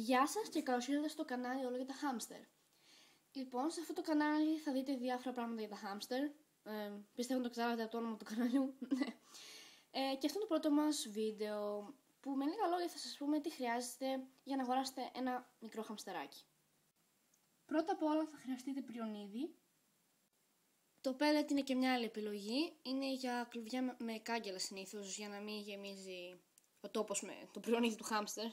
Γεια σας και καλώς ήρθατε στο κανάλι Όλα για τα Χάμστερ. Λοιπόν, σε αυτό το κανάλι θα δείτε διάφορα πράγματα για τα χάμστερ. Πιστεύω το ξέρετε από το όνομα του καναλιού. Και αυτό είναι το πρώτο μας βίντεο που με λίγα λόγια θα σας πούμε τι χρειάζεται για να αγοράσετε ένα μικρό χαμστεράκι. Πρώτα απ' όλα θα χρειαστείτε πριονίδι. Το πέλετ είναι και μια άλλη επιλογή. Είναι για κλουβιά με κάγκελα συνήθως, για να μην γεμίζει ο τόπος με το πριονίδι του χάμστερ.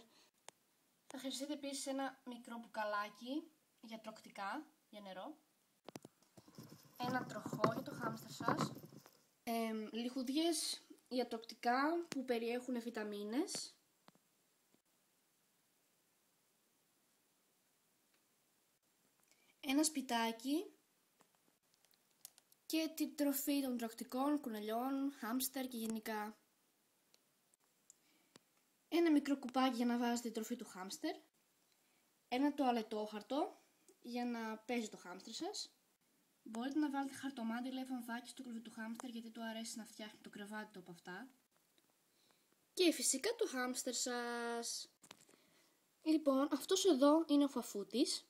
Θα χρειαστείτε επίσης ένα μικρό μπουκαλάκι για τροκτικά, για νερό. Ένα τροχό για το χάμστερ σας. Λιχουδιές για τροκτικά που περιέχουν βιταμίνες. Ένα σπιτάκι και την τροφή των τροκτικών, κουνελιών, χάμστερ και γενικά. Ένα μικρό κουπάκι για να βάζετε την τροφή του χάμστερ. Ένα τουαλετόχαρτο για να παίζει το χάμστερ σας. Μπορείτε να βάλετε χαρτομάτιλα ή βαμβάκι στο κλουβί του χάμστερ γιατί του αρέσει να φτιάχνει το κρεβάτι του από αυτά. Και φυσικά το χάμστερ σας. Λοιπόν, αυτός εδώ είναι ο φαφούτης.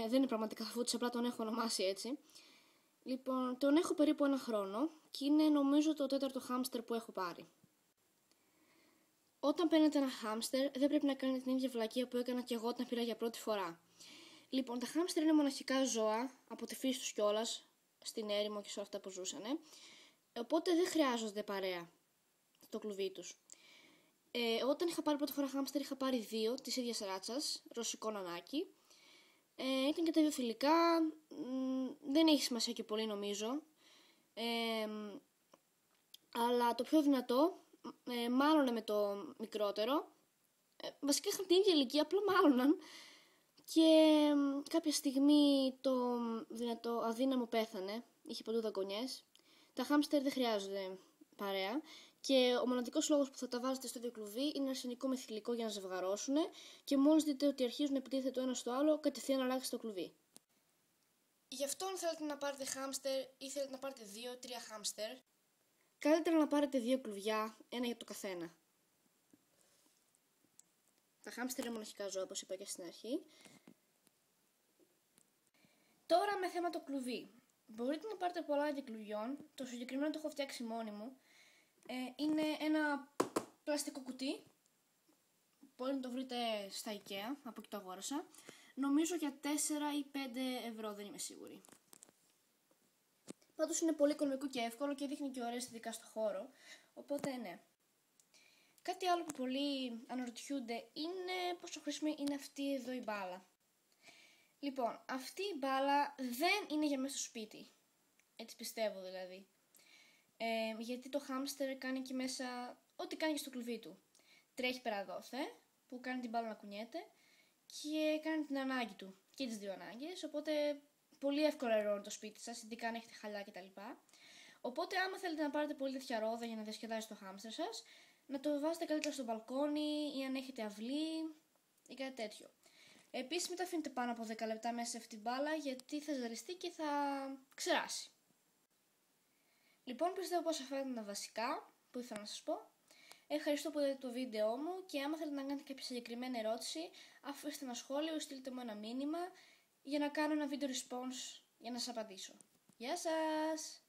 Δεν είναι πραγματικά φαφούτης, απλά τον έχω ονομάσει έτσι. Λοιπόν, τον έχω περίπου ένα χρόνο και είναι νομίζω το τέταρτο χάμστερ που έχω πάρει. Όταν παίρνετε ένα χάμστερ, δεν πρέπει να κάνετε την ίδια βλακεία που έκανα και εγώ όταν πήρα για πρώτη φορά. Λοιπόν, τα χάμστερ είναι μοναχικά ζώα, από τη φύση τους κιόλας, στην έρημο και σε όλα αυτά που ζούσανε. Οπότε δεν χρειάζονται παρέα στο κλουβί τους. Όταν είχα πάρει πρώτη φορά χάμστερ, είχα πάρει δύο της ίδιας ράτσας, ρωσικό νανάκι. Ήταν και τα δύο φιλικά, δεν έχει σημασία και πολύ νομίζω. Αλλά το πιο δυνατό, μάλλον με το μικρότερο, βασικά είχαν την ίδια ηλικία, απλά μάλλοναν και κάποια στιγμή το δυνατό αδύναμο πέθανε, είχε παντού δαγκονιές. Τα χάμστερ δεν χρειάζονται παρέα και ο μοναδικός λόγος που θα τα βάζετε στο ίδιο κλουβί είναι αρσενικό με θηλυκό για να ζευγαρώσουν και μόλις δείτε ότι αρχίζουν να επιτίθεται το ένα στο άλλο, κατευθείαν αλλάξετε το κλουβί. Γι' αυτό αν θέλετε να πάρετε χάμστερ ή θέλετε να πάρετε 2-3 χάμστερ, καλύτερα να πάρετε 2 κλουβιά, ένα για το καθένα. Τα χάμστερ είναι μοναχικά ζώα, όπως είπα και στην αρχή. Τώρα με θέμα το κλουβί. Μπορείτε να πάρετε πολλά είδη κλουβιών. Το συγκεκριμένο το έχω φτιάξει μόνη μου. Είναι ένα πλαστικό κουτί. Μπορείτε να το βρείτε στα IKEA, από εκεί το αγόρασα. Νομίζω για 4 ή 5 ευρώ, δεν είμαι σίγουρη. Πάντως είναι πολύ οικονομικό και εύκολο και δείχνει και ωραία ειδικά στο χώρο. Οπότε ναι. Κάτι άλλο που πολλοί αναρωτιούνται είναι πόσο χρήσιμη είναι αυτή εδώ η μπάλα. Λοιπόν, αυτή η μπάλα δεν είναι για μέσα στο σπίτι. Έτσι πιστεύω δηλαδή. Γιατί το χάμστερ κάνει εκεί μέσα ό,τι κάνει και στο κλουβί του. Τρέχει πέρα δόθε, που κάνει την μπάλα να κουνιέται και κάνει την ανάγκη του. Και τις δύο ανάγκες, οπότε πολύ εύκολα ερώνει το σπίτι σας, ειδικά αν έχετε χαλιά κτλ. Οπότε άμα θέλετε να πάρετε πολύ τέτοια ρόδα για να διασκεδάσετε το χάμστερ σας, να το βάζετε καλύτερα στο μπαλκόνι ή αν έχετε αυλή ή κάτι τέτοιο. Επίσης μην τα αφήνετε πάνω από 10 λεπτά μέσα σε αυτή την μπάλα γιατί θα ζαριστεί και θα ξεράσει. Λοιπόν, πιστεύω πως αυτά ήταν τα βασικά που ήθελα να σας πω. Ευχαριστώ που είδατε το βίντεό μου και άμα θέλετε να κάνετε κάποια συγκεκριμένη ερώτηση, αφήστε ένα σχόλιο ή στείλτε μου ένα μήνυμα για να κάνω ένα βίντεο response για να σας απαντήσω. Γεια σας!